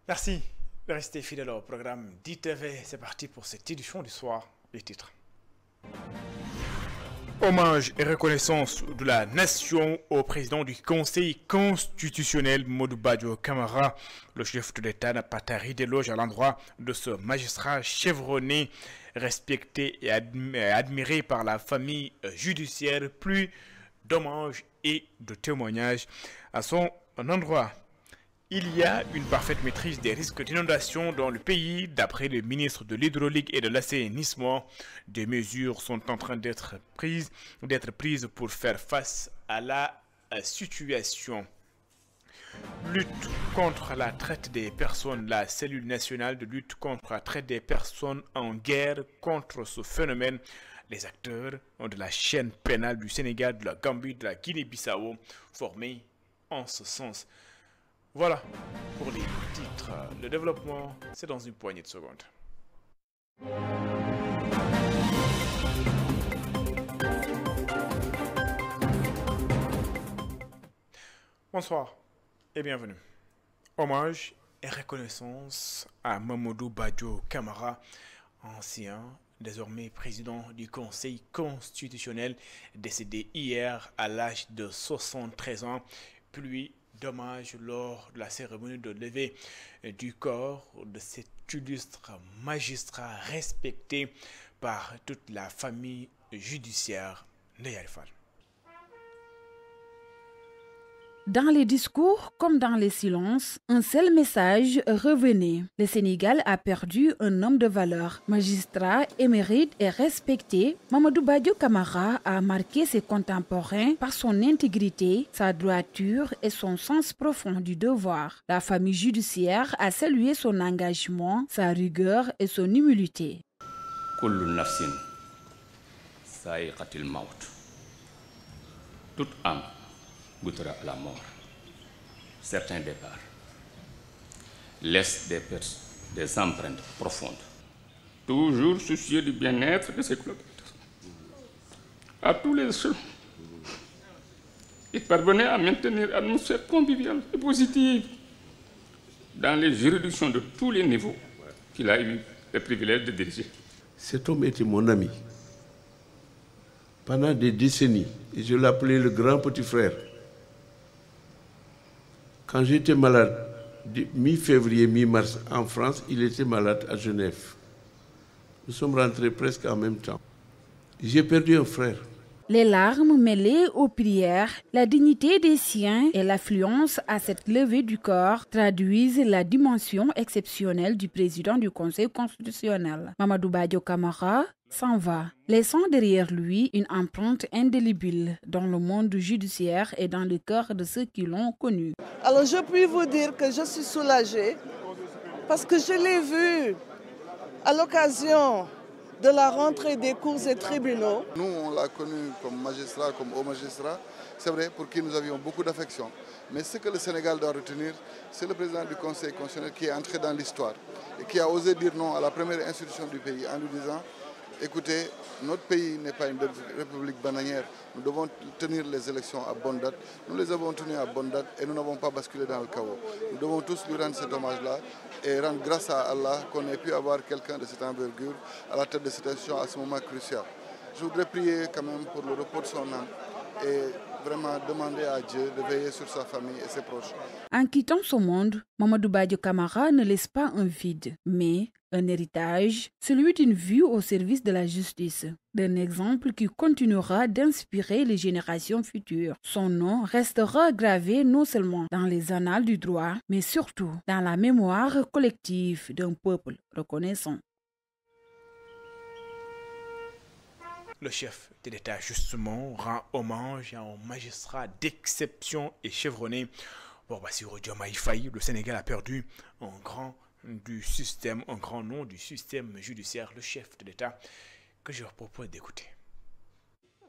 Merci de rester fidèle au programme d'ITV. C'est parti pour cette édition du soir. Les titres. Hommage et reconnaissance de la nation au président du Conseil constitutionnel, Modou Badio Camara. Le chef de l'État n'a pas tari d'éloge à l'endroit de ce magistrat chevronné, respecté et admiré par la famille judiciaire. Plus d'hommages et de témoignages à son endroit. Il y a une parfaite maîtrise des risques d'inondation dans le pays. D'après le ministre de l'Hydraulique et de l'Assainissement, des mesures sont en train d'être prises pour faire face à la situation. Lutte contre la traite des personnes. La cellule nationale de lutte contre la traite des personnes en guerre contre ce phénomène. Les acteurs de la chaîne pénale du Sénégal, de la Gambie, de la Guinée-Bissau, formés en ce sens. Voilà pour les titres. Le développement, c'est dans une poignée de secondes. Bonsoir et bienvenue. Hommage et reconnaissance à Mamadou Badio Camara, ancien, désormais président du Conseil constitutionnel, décédé hier à l'âge de 73 ans, puis d'hommage lors de la cérémonie de levée du corps de cet illustre magistrat respecté par toute la famille judiciaire de Yarifal. Dans les discours comme dans les silences, un seul message revenait. Le Sénégal a perdu un homme de valeur. Magistrat, émérite et respecté, Mamadou Badio Camara a marqué ses contemporains par son intégrité, sa droiture et son sens profond du devoir. La famille judiciaire a salué son engagement, sa rigueur et son humilité. Kullu nafsin sa'iqatil maut. Toute âme goûtera à la mort. Certains départs laissent des empreintes profondes. Toujours soucieux du bien-être de ses collaborateurs. À tous les échelons, il parvenait à maintenir une atmosphère conviviale et positive dans les juridictions de tous les niveaux qu'il a eu le privilège de diriger. Cet homme était mon ami pendant des décennies et je l'appelais le grand petit frère. Quand j'étais malade, mi-février, mi-mars en France, il était malade à Genève. Nous sommes rentrés presque en même temps. J'ai perdu un frère. Les larmes mêlées aux prières, la dignité des siens et l'affluence à cette levée du corps traduisent la dimension exceptionnelle du président du Conseil constitutionnel. Mamadou Badio Camara s'en va, laissant derrière lui une empreinte indélébile dans le monde judiciaire et dans le cœur de ceux qui l'ont connu. Alors je puis vous dire que je suis soulagée parce que je l'ai vu à l'occasion de la rentrée des cours et tribunaux. Nous, on l'a connu comme magistrat, comme haut magistrat, c'est vrai, pour qui nous avions beaucoup d'affection. Mais ce que le Sénégal doit retenir, c'est le président du Conseil constitutionnel qui est entré dans l'histoire et qui a osé dire non à la première institution du pays en lui disant « Écoutez, notre pays n'est pas une république bananière, nous devons tenir les élections à bonne date. Nous les avons tenues à bonne date et nous n'avons pas basculé dans le chaos. Nous devons tous lui rendre cet hommage-là et rendre grâce à Allah qu'on ait pu avoir quelqu'un de cette envergure à la tête de cette institution à ce moment crucial. Je voudrais prier quand même pour le repos de son âme et vraiment demander à Dieu de veiller sur sa famille et ses proches. En quittant ce monde, Mamadou Badio Camara ne laisse pas un vide, mais un héritage, celui d'une vie au service de la justice, d'un exemple qui continuera d'inspirer les générations futures. Son nom restera gravé non seulement dans les annales du droit, mais surtout dans la mémoire collective d'un peuple reconnaissant. Le chef de l'État, justement, rend hommage à un magistrat d'exception et chevronné. Pour Bassirou Diomaye Faye, le Sénégal a perdu un grand nom du système judiciaire, le chef de l'État, que je vous propose d'écouter.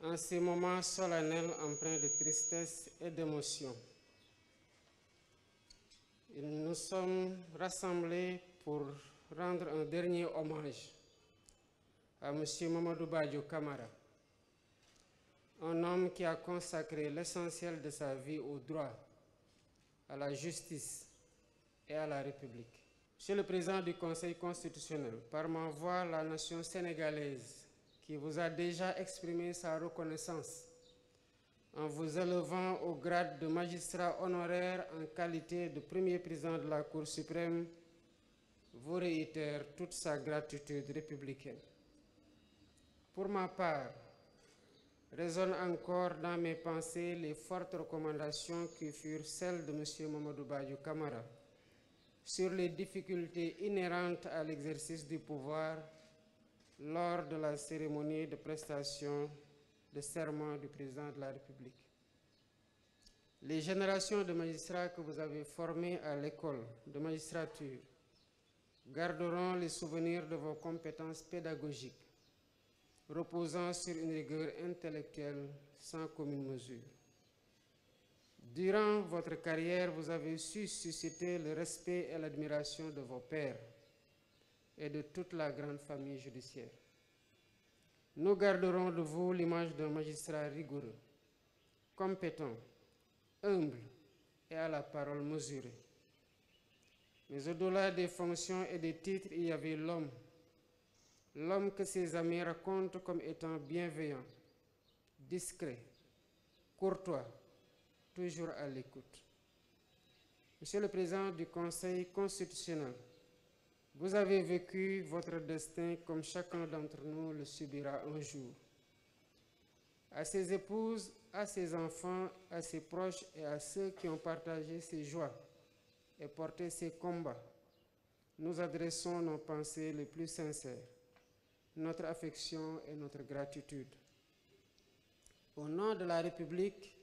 En ces moments solennels empreints de tristesse et d'émotion, nous sommes rassemblés pour rendre un dernier hommage à M. Mamadou Badio Camara, un homme qui a consacré l'essentiel de sa vie au droit, à la justice et à la République. Monsieur le Président du Conseil constitutionnel, par ma voix, la nation sénégalaise, qui vous a déjà exprimé sa reconnaissance en vous élevant au grade de magistrat honoraire en qualité de premier président de la Cour suprême, vous réitère toute sa gratitude républicaine. Pour ma part, résonnent encore dans mes pensées les fortes recommandations qui furent celles de M. Mamadou Badio Camara sur les difficultés inhérentes à l'exercice du pouvoir lors de la cérémonie de prestation de serment du président de la République. Les générations de magistrats que vous avez formés à l'école de magistrature garderont les souvenirs de vos compétences pédagogiques, reposant sur une rigueur intellectuelle sans commune mesure. Durant votre carrière, vous avez su susciter le respect et l'admiration de vos pairs et de toute la grande famille judiciaire. Nous garderons de vous l'image d'un magistrat rigoureux, compétent, humble et à la parole mesurée. Mais au-delà des fonctions et des titres, il y avait l'homme. L'homme que ses amis racontent comme étant bienveillant, discret, courtois, toujours à l'écoute. Monsieur le Président du Conseil constitutionnel, vous avez vécu votre destin comme chacun d'entre nous le subira un jour. À ses épouses, à ses enfants, à ses proches et à ceux qui ont partagé ses joies et porté ses combats, nous adressons nos pensées les plus sincères, notre affection et notre gratitude. Au nom de la République,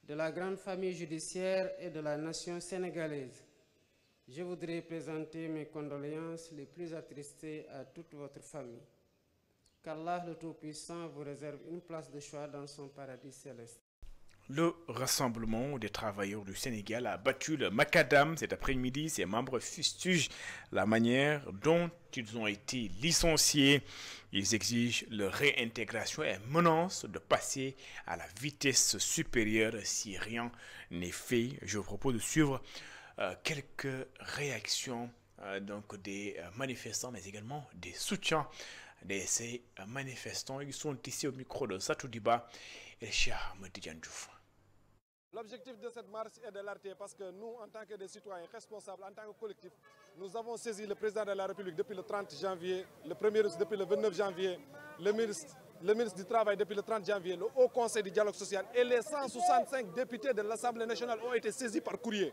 de la grande famille judiciaire et de la nation sénégalaise, je voudrais présenter mes condoléances les plus attristées à toute votre famille. Qu'Allah le Tout-Puissant vous réserve une place de choix dans son paradis céleste. Le Rassemblement des travailleurs du Sénégal a battu le macadam cet après-midi. Ses membres fustigent la manière dont ils ont été licenciés. Ils exigent leur réintégration et menacent de passer à la vitesse supérieure si rien n'est fait. Je vous propose de suivre quelques réactions donc des manifestants, mais également des soutiens de ces manifestants. Ils sont ici au micro de Satou Diba et Cheikh Ahmed Tidiane Diouf. L'objectif de cette marche est de l'arrêter parce que nous, en tant que des citoyens responsables, en tant que collectif, nous avons saisi le président de la République depuis le 30 janvier, le Premier ministre depuis le 29 janvier, le ministre du Travail depuis le 30 janvier, le Haut Conseil du dialogue social et les 165 députés de l'Assemblée nationale ont été saisis par courrier.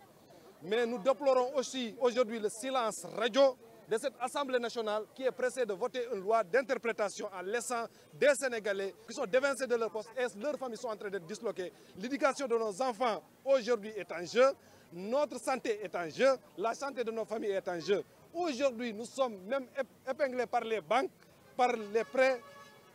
Mais nous déplorons aussi aujourd'hui le silence radio de cette Assemblée nationale qui est pressée de voter une loi d'interprétation en laissant des Sénégalais qui sont dévincés de leur poste et leurs familles sont en train d'être disloquées. L'éducation de nos enfants aujourd'hui est en jeu, notre santé est en jeu, la santé de nos familles est en jeu. Aujourd'hui, nous sommes même épinglés par les banques, par les prêts.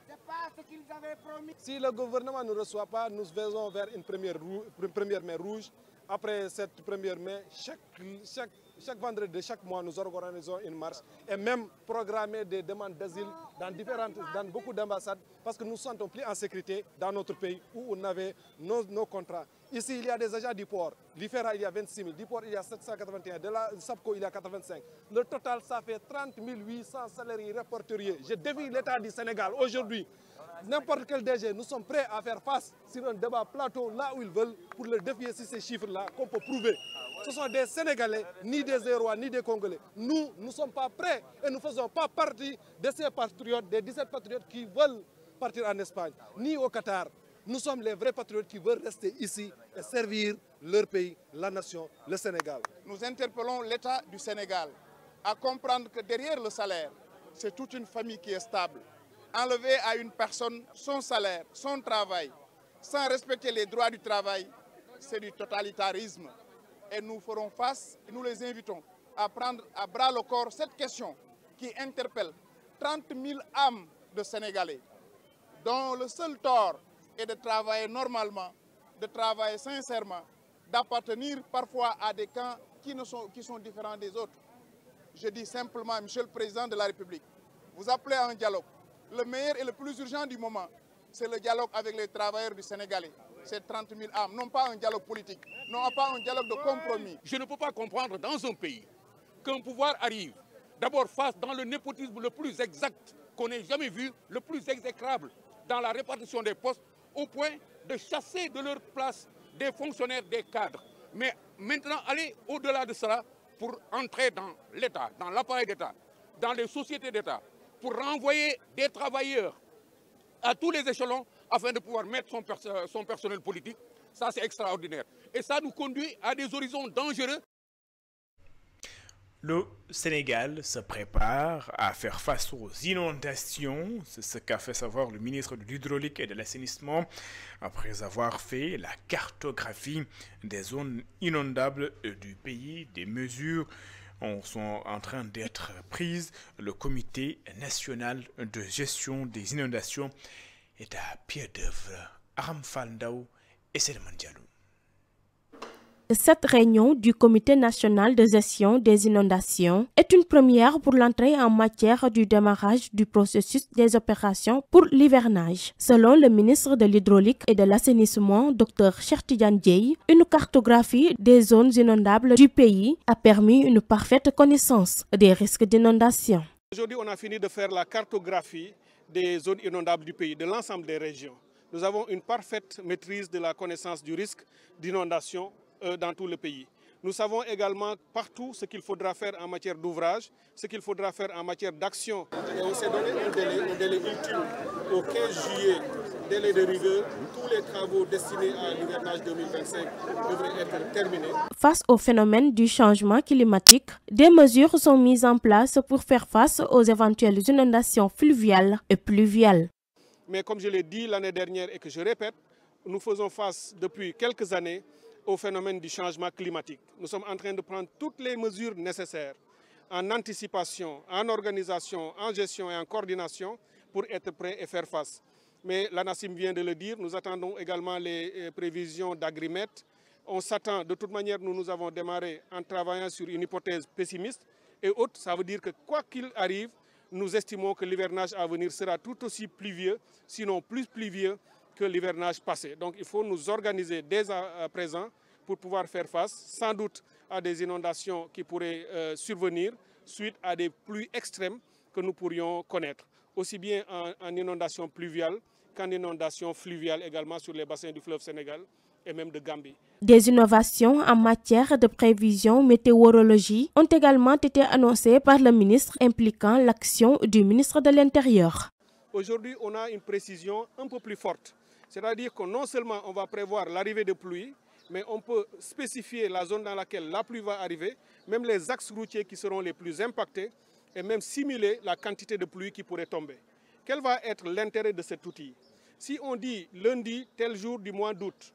C'est pas ce qu'ils avaient promis. Si le gouvernement ne reçoit pas, nous faisons vers une première mai rouge. Après cette première mai, chaque vendredi de chaque mois, nous organisons une marche et même programmer des demandes d'asile dans beaucoup d'ambassades parce que nous ne nous sentons plus en sécurité dans notre pays où on avait nos contrats. Ici, il y a des agents du port. L'IFERA, il y a 26 000. Du port, il y a 781. De la SAPCO, il y a 85. Le total, ça fait 30 800 salariés répertoriés. Je défie l'État du Sénégal aujourd'hui. N'importe quel DG, nous sommes prêts à faire face sur un débat plateau là où ils veulent pour le défier sur ces chiffres-là qu'on peut prouver. Ce sont des Sénégalais, ni des Zérois, ni des Congolais. Nous ne sommes pas prêts et nous ne faisons pas partie de ces patriotes, des 17 patriotes qui veulent partir en Espagne, ni au Qatar. Nous sommes les vrais patriotes qui veulent rester ici et servir leur pays, la nation, le Sénégal. Nous interpellons l'État du Sénégal à comprendre que derrière le salaire, c'est toute une famille qui est stable. Enlever à une personne son salaire, son travail, sans respecter les droits du travail, c'est du totalitarisme. Et nous ferons face, et nous les invitons à prendre à bras le corps cette question qui interpelle 30 000 âmes de Sénégalais, dont le seul tort est de travailler normalement, de travailler sincèrement, d'appartenir parfois à des camps qui sont différents des autres. Je dis simplement, Monsieur le Président de la République, vous appelez à un dialogue. Le meilleur et le plus urgent du moment, c'est le dialogue avec les travailleurs du Sénégalais. C'est 30 000 âmes, non pas un dialogue politique, non pas un dialogue de compromis. Je ne peux pas comprendre dans un pays qu'un pouvoir arrive, d'abord face dans le népotisme le plus exact qu'on ait jamais vu, le plus exécrable dans la répartition des postes, au point de chasser de leur place des fonctionnaires, des cadres. Mais maintenant, aller au-delà de cela pour entrer dans l'État, dans l'appareil d'État, dans les sociétés d'État, pour renvoyer des travailleurs à tous les échelons afin de pouvoir mettre son personnel politique, ça c'est extraordinaire. Et ça nous conduit à des horizons dangereux. Le Sénégal se prépare à faire face aux inondations, c'est ce qu'a fait savoir le ministre de l'Hydraulique et de l'Assainissement après avoir fait la cartographie des zones inondables du pays. Des mesures sont en train d'être prises. Le Comité national de gestion des inondations est à pied d'œuvre. Aram Falndao et Selman Diallo. Cette réunion du Comité national de gestion des inondations est une première pour l'entrée en matière du démarrage du processus des opérations pour l'hivernage. Selon le ministre de l'Hydraulique et de l'Assainissement, Dr Cheikh Tidiane Dièye, une cartographie des zones inondables du pays a permis une parfaite connaissance des risques d'inondation. Aujourd'hui, on a fini de faire la cartographie des zones inondables du pays, de l'ensemble des régions. Nous avons une parfaite maîtrise de la connaissance du risque d'inondation dans tout le pays. Nous savons également partout ce qu'il faudra faire en matière d'ouvrage, ce qu'il faudra faire en matière d'action. Et on s'est donné un délai ultime au 15 juillet, délai de rigueur. Tous les travaux destinés à l'hivernage 2025 devraient être terminés. Face au phénomène du changement climatique, des mesures sont mises en place pour faire face aux éventuelles inondations fluviales et pluviales. Mais comme je l'ai dit l'année dernière et que je répète, nous faisons face depuis quelques années au phénomène du changement climatique. Nous sommes en train de prendre toutes les mesures nécessaires en anticipation, en organisation, en gestion et en coordination pour être prêts et faire face. Mais l'ANACIM vient de le dire, nous attendons également les prévisions d'Agrimet. On s'attend, de toute manière, nous avons démarré en travaillant sur une hypothèse pessimiste et haute. Ça veut dire que quoi qu'il arrive, nous estimons que l'hivernage à venir sera tout aussi pluvieux, sinon plus pluvieux que l'hivernage passé. Donc il faut nous organiser dès à présent pour pouvoir faire face, sans doute à des inondations qui pourraient survenir suite à des pluies extrêmes que nous pourrions connaître, aussi bien en inondation pluviale qu'en inondation fluviale également sur les bassins du fleuve Sénégal et même de Gambie. Des innovations en matière de prévision météorologie ont également été annoncées par le ministre, impliquant l'action du ministre de l'Intérieur. Aujourd'hui, on a une précision un peu plus forte. C'est-à-dire que non seulement on va prévoir l'arrivée de pluie, mais on peut spécifier la zone dans laquelle la pluie va arriver, même les axes routiers qui seront les plus impactés, et même simuler la quantité de pluie qui pourrait tomber. Quel va être l'intérêt de cet outil? Si on dit lundi, tel jour du mois d'août,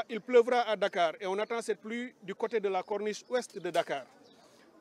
il pleuvra à Dakar et on attend cette pluie du côté de la corniche ouest de Dakar.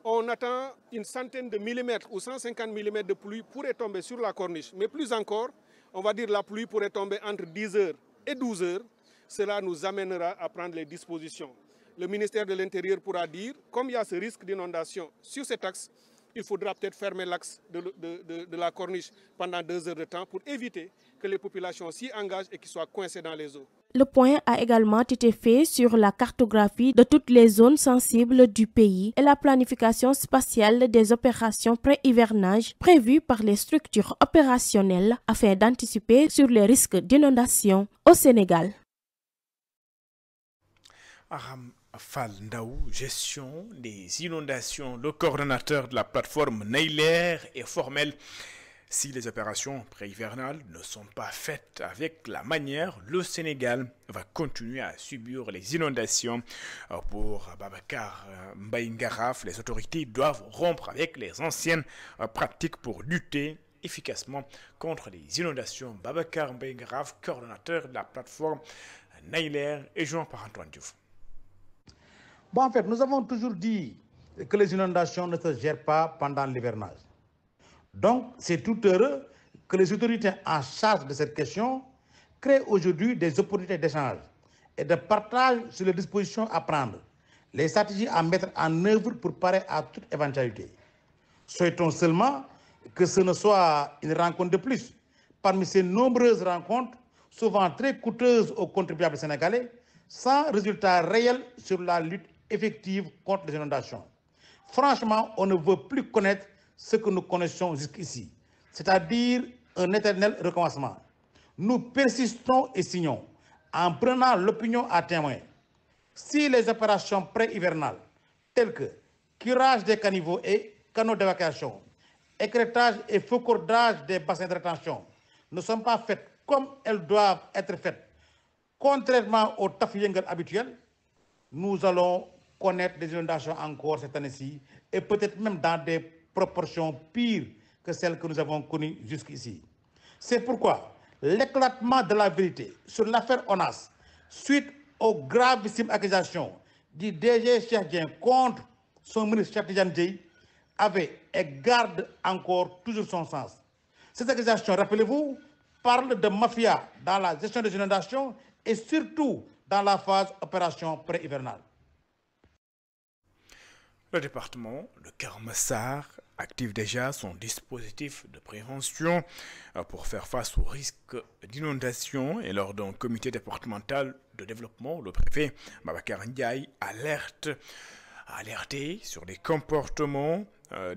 On attend une centaine de millimètres ou 150 millimètres de pluie pourrait tomber sur la corniche, mais plus encore, on va dire la pluie pourrait tomber entre 10h et 12h. Cela nous amènera à prendre les dispositions. Le ministère de l'Intérieur pourra dire, comme il y a ce risque d'inondation sur cet axe, il faudra peut-être fermer l'axe de la corniche pendant 2 heures de temps pour éviter que les populations s'y engagent et qu'ils soient coincés dans les eaux. Le point a également été fait sur la cartographie de toutes les zones sensibles du pays et la planification spatiale des opérations pré-hivernage prévues par les structures opérationnelles afin d'anticiper sur les risques d'inondation au Sénégal. Aram Falndao, gestion des inondations. Le coordonnateur de la plateforme Nailer est formel. Si les opérations pré-hivernales ne sont pas faites avec la manière, le Sénégal va continuer à subir les inondations. Pour Babacar Mbaye Ngaraf, les autorités doivent rompre avec les anciennes pratiques pour lutter efficacement contre les inondations. Babacar Mbaye Ngaraf, coordonnateur de la plateforme Nailer, est joint par Antoine Diouf. Bon, en fait, nous avons toujours dit que les inondations ne se gèrent pas pendant l'hivernage. Donc, c'est tout heureux que les autorités en charge de cette question créent aujourd'hui des opportunités d'échange et de partage sur les dispositions à prendre, les stratégies à mettre en œuvre pour parer à toute éventualité. Souhaitons seulement que ce ne soit une rencontre de plus parmi ces nombreuses rencontres, souvent très coûteuses aux contribuables sénégalais, sans résultat réel sur la lutte effective contre les inondations. franchement, on ne veut plus connaître ce que nous connaissions jusqu'ici, c'est-à-dire un éternel recommencement. Nous persistons et signons en prenant l'opinion à témoin. Si les opérations pré-hivernales, telles que curage des caniveaux et canaux d'évacuation, écrêtage et faucordage des bassins de rétention, ne sont pas faites comme elles doivent être faites, contrairement au tafiyengel habituel, nous allons connaître des inondations encore cette année-ci et peut-être même dans des proportions pires que celles que nous avons connues jusqu'ici. C'est pourquoi l'éclatement de la vérité sur l'affaire ONAS, suite aux gravissimes accusations du DG Cheikh Dieng contre son ministre Cheikh Tidiane Dièye, avait et garde encore toujours son sens. Ces accusations, rappelez-vous, parlent de mafia dans la gestion des inondations et surtout dans la phase opération pré-hivernale. Le département de Keur Massar active déjà son dispositif de prévention pour faire face aux risques d'inondation et lors d'un comité départemental de développement, le préfet Babacar Ndiaye a alerté sur les comportements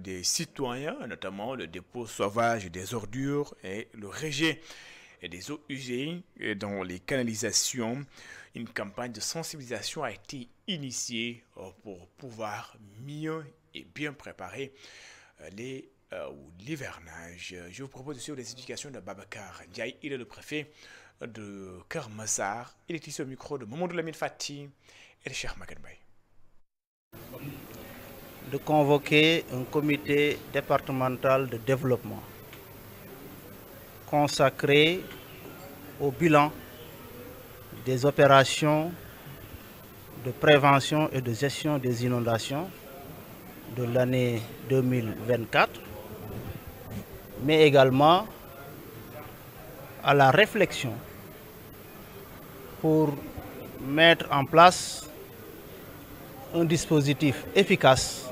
des citoyens, notamment le dépôt sauvage des ordures et le rejet des eaux usées dans les canalisations. Une campagne de sensibilisation a été initiée pour pouvoir mieux et bien préparer l'hivernage. Je vous propose aussi les explications de Babacar Ndiaye. Il est le préfet de Keur Massar. Il est ici au micro de Mamadou Lamine Fati et de Cheikh Maguette Mbaye. De convoquer un comité départemental de développement consacré au bilan des opérations de prévention et de gestion des inondations de l'année 2024, mais également à la réflexion pour mettre en place un dispositif efficace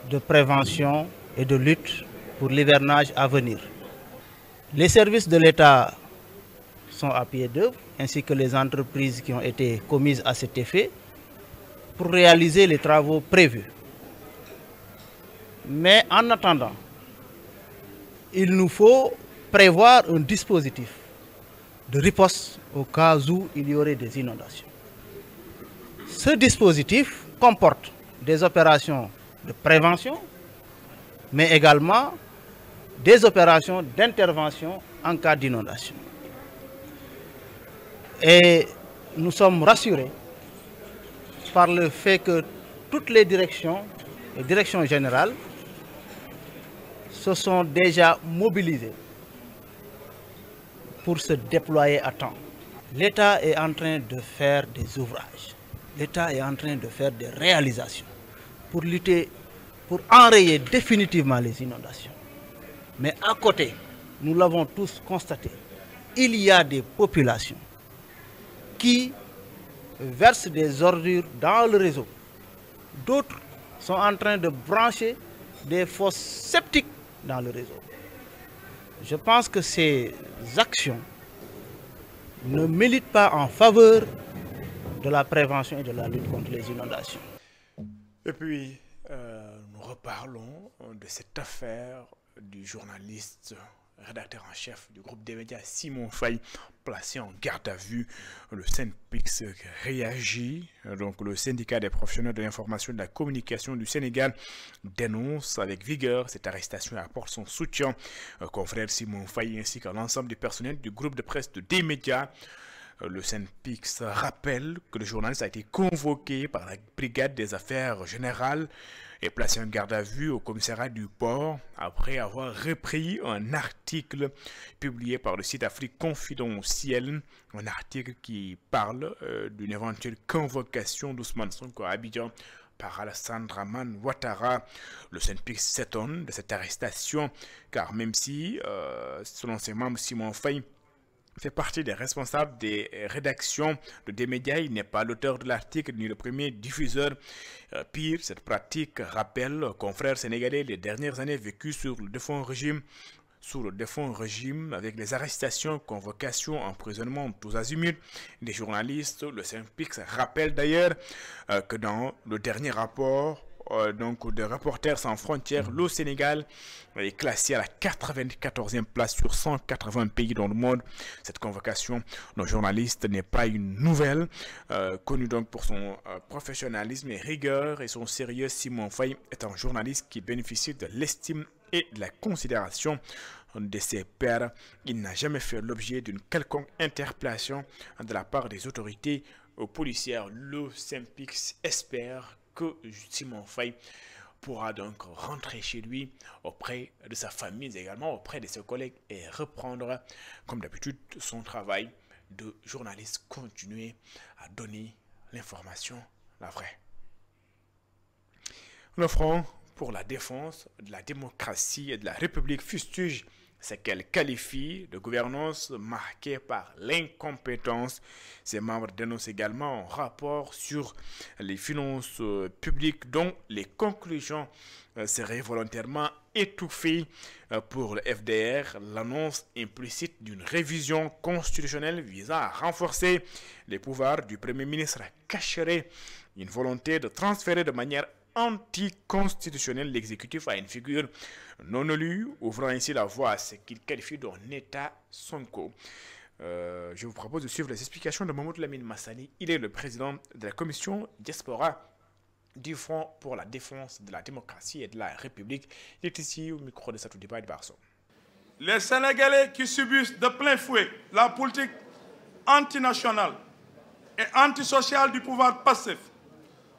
de prévention et de lutte pour l'hivernage à venir. Les services de l'État sont à pied d'œuvre, ainsi que les entreprises qui ont été commises à cet effet, pour réaliser les travaux prévus. Mais en attendant, il nous faut prévoir un dispositif de riposte au cas où il y aurait des inondations. Ce dispositif comporte des opérations de prévention, mais également des opérations d'intervention en cas d'inondation. Et nous sommes rassurés par le fait que toutes les directions générales se sont déjà mobilisées pour se déployer à temps. L'État est en train de faire des ouvrages. L'État est en train de faire des réalisations pour lutter, pour enrayer définitivement les inondations. Mais à côté, nous l'avons tous constaté, il y a des populations qui versent des ordures dans le réseau. D'autres sont en train de brancher des fosses septiques dans le réseau. Je pense que ces actions ne militent pas en faveur de la prévention et de la lutte contre les inondations. Et puis, nous reparlons de cette affaire du journaliste rédacteur en chef du groupe des médias Simon Faye, placé en garde à vue. Le SYNPICS réagit. Donc, le syndicat des professionnels de l'information et de la communication du Sénégal dénonce avec vigueur cette arrestation et apporte son soutien au confrère Simon Faye ainsi qu'à l'ensemble du personnel du groupe de presse de des médias. Le SYNPICS rappelle que le journaliste a été convoqué par la brigade des affaires générales et placé en garde à vue au commissariat du port après avoir repris un article publié par le site Afrique Confidentielle, un article qui parle d'une éventuelle convocation d'Ousmane Sonko à Abidjan par Alassane Dramane Ouattara. Le SYNPICS s'étonne de cette arrestation car même si, selon ses membres, Simon Faye fait partie des responsables des rédactions de des médias. Il n'est pas l'auteur de l'article ni le premier diffuseur. Pire, cette pratique rappelle aux confrères sénégalais les dernières années vécues sous le défunt régime avec les arrestations, convocations, emprisonnements tous azimuts des journalistes. Le SYNPICS rappelle d'ailleurs que dans le dernier rapport donc de Reporters sans frontières, le Sénégal est classé à la 94e place sur 180 pays dans le monde. Cette convocation d'un journaliste n'est pas une nouvelle. Connu donc pour son professionnalisme et rigueur et son sérieux, Simon Faye est un journaliste qui bénéficie de l'estime et de la considération de ses pairs. Il n'a jamais fait l'objet d'une quelconque interpellation de la part des autorités policières. Le Synpics espère que Simon Faye pourra donc rentrer chez lui auprès de sa famille, également auprès de ses collègues et reprendre comme d'habitude son travail de journaliste, continuer à donner l'information, la vraie. Le Front pour la défense de la démocratie et de la République fustige ce qu'elle qualifie de gouvernance marquée par l'incompétence. Ses membres dénoncent également un rapport sur les finances publiques dont les conclusions seraient volontairement étouffées. Pour le FDR, l'annonce implicite d'une révision constitutionnelle visant à renforcer les pouvoirs du Premier ministre cacherait une volonté de transférer de manière anticonstitutionnelle l'exécutif à une figure non élue, ouvrant ainsi la voie à ce qu'il qualifie d'un État Sonko. Je vous propose de suivre les explications de Mahmoud Lamine Massani. Il est le président de la commission diaspora du Front pour la défense de la démocratie et de la République. Il est ici au micro de Satou Diba de Barso. Les Sénégalais qui subissent de plein fouet la politique antinationale et antisociale du pouvoir passif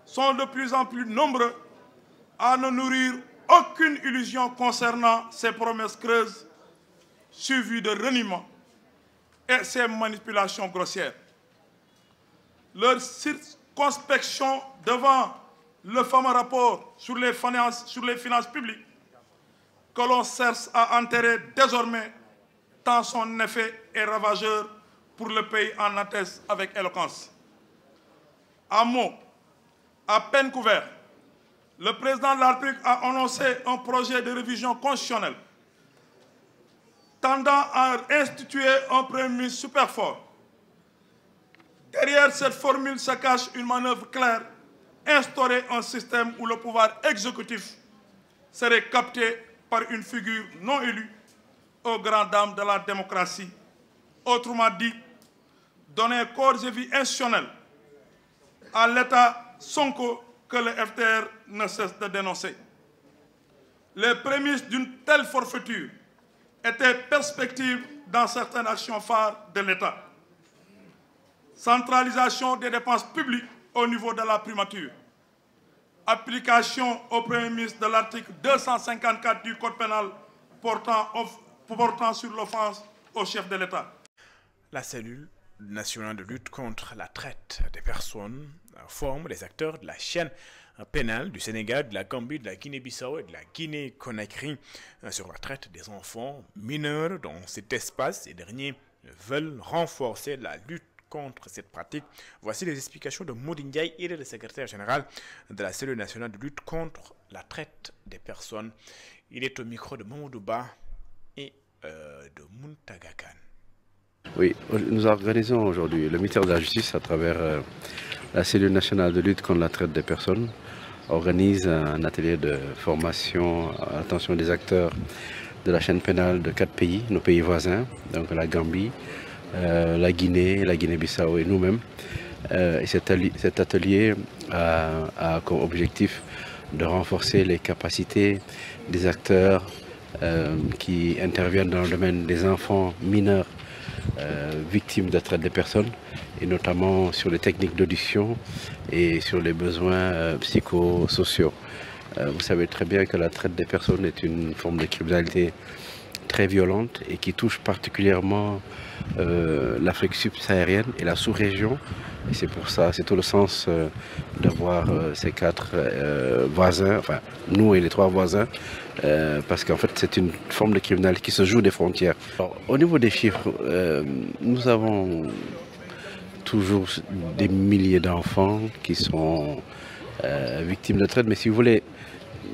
sont de plus en plus nombreux à ne nourrir aucune illusion concernant ces promesses creuses suivies de reniement et ces manipulations grossières. Leur circonspection devant le fameux rapport sur les finances publiques que l'on cherche à enterrer désormais tant son effet est ravageur pour le pays en atteste avec éloquence. En mots, à peine couvert, le président de la République a annoncé un projet de révision constitutionnelle tendant à instituer un Premier ministre super fort. Derrière cette formule se cache une manœuvre claire, instaurer un système où le pouvoir exécutif serait capté par une figure non élue aux grandes dames de la démocratie. Autrement dit, donner corps et vie institutionnelle à l'État Sonko que le FDR ne cesse de dénoncer. Les prémices d'une telle forfaiture étaient perspectives dans certaines actions phares de l'État. Centralisation des dépenses publiques au niveau de la primature. Application au Premier ministre de l'article 254 du Code pénal portant sur l'offense au chef de l'État. La cellule nationale de lutte contre la traite des personnes forme les acteurs de la chaîne pénale du Sénégal, de la Gambie, de la Guinée-Bissau et de la Guinée-Conakry sur la traite des enfants mineurs. Dans cet espace, ces derniers veulent renforcer la lutte contre cette pratique. Voici les explications de Maudit Ndiaye, il est le secrétaire général de la cellule nationale de lutte contre la traite des personnes. Il est au micro de Mamadou Ba et de Muntaga Khan. Oui, nous organisons aujourd'hui le ministère de la Justice à travers la cellule nationale de lutte contre la traite des personnes organise un atelier de formation à l'attention des acteurs de la chaîne pénale de 4 pays, nos pays voisins, donc la Gambie, la Guinée, la Guinée-Bissau et nous-mêmes. Et cet atelier a comme objectif de renforcer les capacités des acteurs qui interviennent dans le domaine des enfants mineurs victimes de traite des personnes, et notamment sur les techniques d'audition et sur les besoins psychosociaux. Vous savez très bien que la traite des personnes est une forme de criminalité très violente et qui touche particulièrement l'Afrique subsaharienne et la sous-région. Et c'est pour ça, c'est tout le sens d'avoir ces 4 voisins, enfin nous et les 3 voisins, parce qu'en fait c'est une forme de criminalité qui se joue des frontières. Alors, au niveau des chiffres, nous avons toujours des milliers d'enfants qui sont victimes de traite, mais si vous voulez,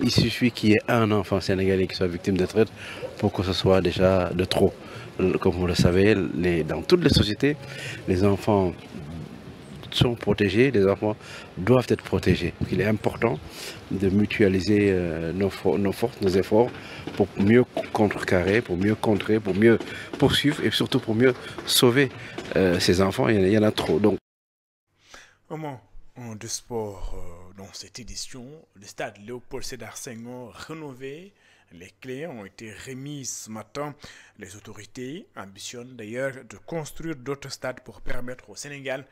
il suffit qu'il y ait un enfant sénégalais qui soit victime de traite pour que ce soit déjà de trop. Comme vous le savez, dans toutes les sociétés, les enfants sont protégés, les enfants doivent être protégés. Il est important de mutualiser nos forces, nos efforts pour mieux contrecarrer, pour mieux contrer, pour mieux poursuivre et surtout pour mieux sauver ces enfants. Il y en a trop. Donc. Moment de sport dans cette édition, le stade Léopold Sédar Senghor rénové. Les clés ont été remises ce matin. Les autorités ambitionnent d'ailleurs de construire d'autres stades pour permettre au Sénégal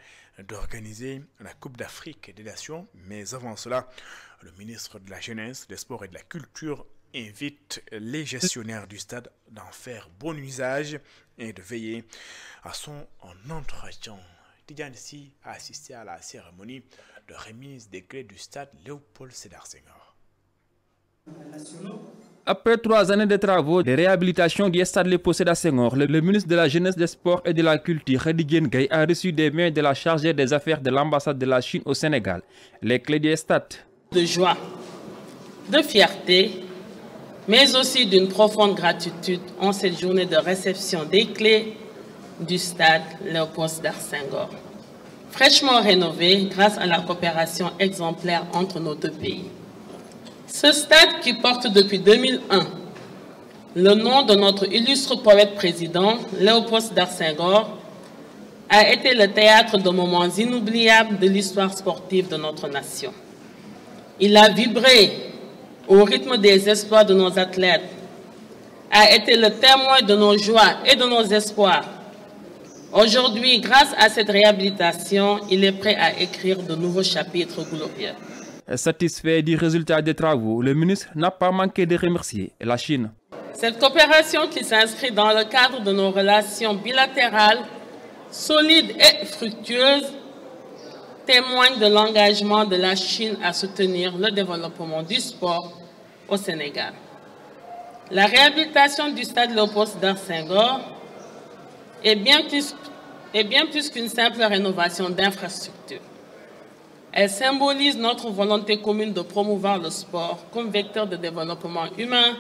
d'organiser la Coupe d'Afrique des Nations. Mais avant cela, le ministre de la Jeunesse, des Sports et de la Culture invite les gestionnaires du stade d'en faire bon usage et de veiller à son entretien. Tidjane Sy a assisté à la cérémonie de remise des clés du stade Léopold Sédar Senghor. Après 3 années de travaux de réhabilitation du stade Léopold Sédar Senghor, le ministre de la Jeunesse, des Sports et de la Culture, Khady Diène Gaye, a reçu des mains de la chargée des affaires de l'ambassade de la Chine au Sénégal les clés du stade. De joie, de fierté, mais aussi d'une profonde gratitude en cette journée de réception des clés du stade Léopold Sédar Senghor, fraîchement rénové grâce à la coopération exemplaire entre nos deux pays. Ce stade qui porte depuis 2001 le nom de notre illustre poète président, Léopold Sédar Senghor, a été le théâtre de moments inoubliables de l'histoire sportive de notre nation. Il a vibré au rythme des espoirs de nos athlètes, a été le témoin de nos joies et de nos espoirs. Aujourd'hui, grâce à cette réhabilitation, il est prêt à écrire de nouveaux chapitres glorieux. Satisfait du résultat des travaux, le ministre n'a pas manqué de remercier la Chine. Cette coopération qui s'inscrit dans le cadre de nos relations bilatérales, solides et fructueuses, témoigne de l'engagement de la Chine à soutenir le développement du sport au Sénégal. La réhabilitation du stade Léopold Sédar Senghor est bien plus qu'une simple rénovation d'infrastructures. Elle symbolise notre volonté commune de promouvoir le sport comme vecteur de développement humain,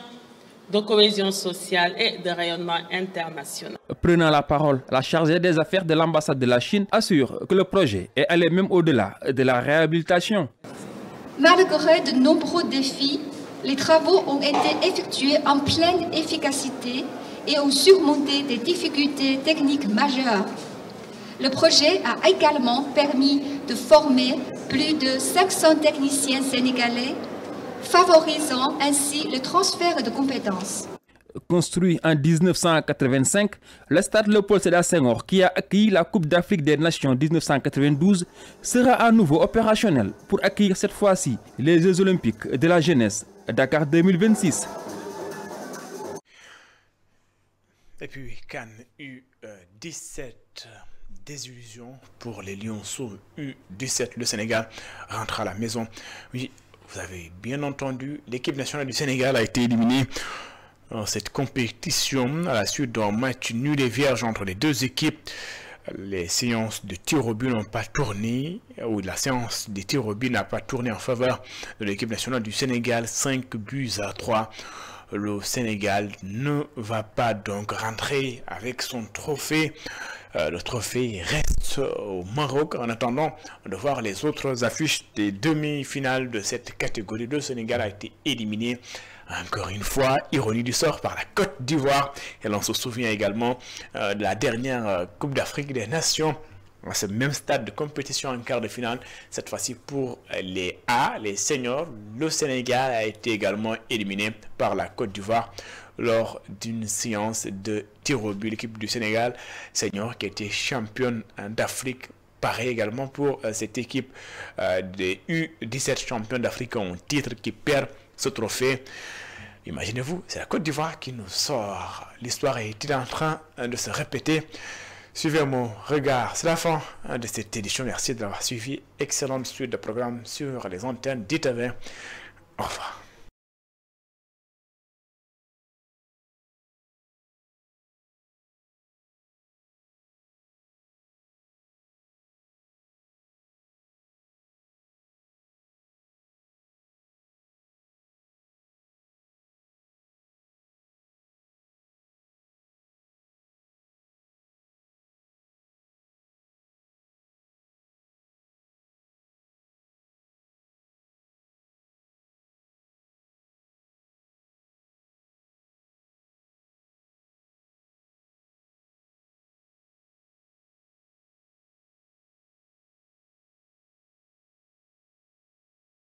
de cohésion sociale et de rayonnement international. Prenant la parole, la chargée des affaires de l'ambassade de la Chine assure que le projet est allé même au-delà de la réhabilitation. Malgré de nombreux défis, les travaux ont été effectués en pleine efficacité et ont surmonté des difficultés techniques majeures. Le projet a également permis de former plus de 500 techniciens sénégalais, favorisant ainsi le transfert de compétences. Construit en 1985, le stade Léopold Sédar Senghor, qui a accueilli la Coupe d'Afrique des Nations 1992, sera à nouveau opérationnel pour accueillir cette fois-ci les Jeux Olympiques de la jeunesse Dakar 2026. Et puis CAN U17, désillusion pour les Lionceaux U17. Le Sénégal rentre à la maison. Oui, vous avez bien entendu, l'équipe nationale du Sénégal a été éliminée dans cette compétition à la suite d'un match nul et vierge entre les deux équipes. Les séances de tir au but n'ont pas tourné, ou la séance des tirs au but n'a pas tourné en faveur de l'équipe nationale du Sénégal. 5-3. Le Sénégal ne va pas donc rentrer avec son trophée. Le trophée reste au Maroc en attendant de voir les autres affiches des demi-finales de cette catégorie. Le Sénégal a été éliminé, encore une fois, ironie du sort, par la Côte d'Ivoire. Et l'on se souvient également de la dernière Coupe d'Afrique des Nations, à ce même stade de compétition en quart de finale. Cette fois-ci pour les A, les seniors, le Sénégal a été également éliminé par la Côte d'Ivoire lors d'une séance de tir au but. L'équipe du Sénégal senior qui était championne d'Afrique. Pareil également pour cette équipe des U17 champions d'Afrique en titre qui perd ce trophée. Imaginez-vous, c'est la Côte d'Ivoire qui nous sort. L'histoire est en train de se répéter. Suivez mon regard. C'est la fin de cette édition. Merci d'avoir suivi. Excellente suite de programmes sur les antennes d'ITV. Au revoir.